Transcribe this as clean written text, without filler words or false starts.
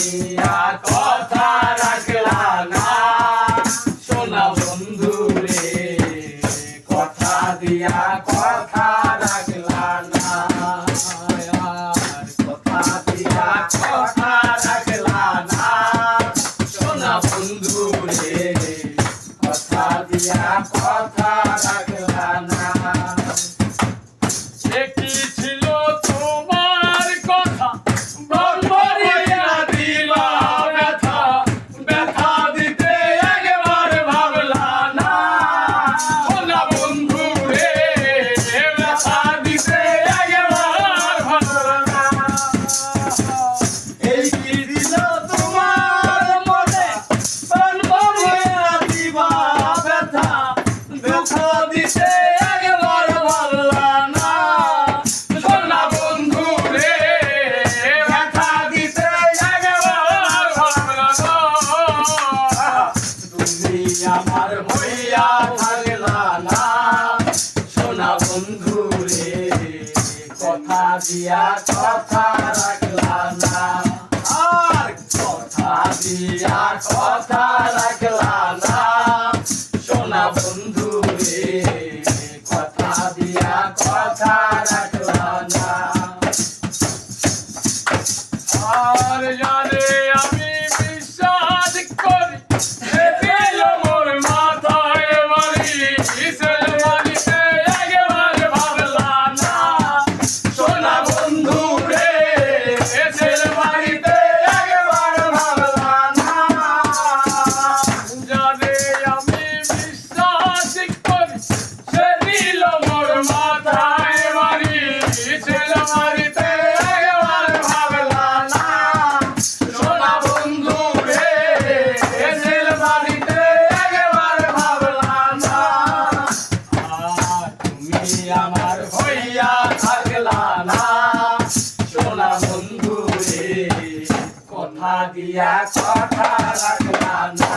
দিয়া কথা রাখলা না সোনা বন্ধু রে কথা দিয়া কথা রাখলা না কথা দিয়া কথা রাখলা না সোনা বন্ধু রে কথা দিয়া কথা রাখলা না কি ছিল তোমার কথা বলবরিয়া দিবা ব্যথা ব্যথা দিতে একবার ভাবলা না সোনা বন্ধু রে ব্যথা দিতে একবার ভাবলা না এই কি ছিল তোমার মনে বলবরিয়া দিবা ব্যথা ব্যথা দিতে একবার ভাবলা না সোনা বন্ধু রে ব্যথা দিতে একবার ভাবলা না তুমি আমার হইয়া থাকলা না সোনা বন্ধু রে কথা দিয়া কথা রাখলা না আর কথা দিয়া কথা রাখলা না সোনা বন্ধু রে কথা দিয়া কথা রাখলা না আর জানে আমি বিশ্বাস করি দিল মোর মাথায় বাড়ি সেলমানিতে একবার ভাবলা না সোনা বন্ধু রে সেলমানিতে একবার ভাবলা না জানে আমি বিশ্বাস করি সে দিল মোর মাথায় বাড়ি সেলমানিতে একবার ভাবলা না সোনা বন্ধু রে সেলমানিতে একবার ভাবলা না তুমি আমার হইয়া থাকলা না সোনা বন্ধু রে কথা দিয়া কথা রাখলা না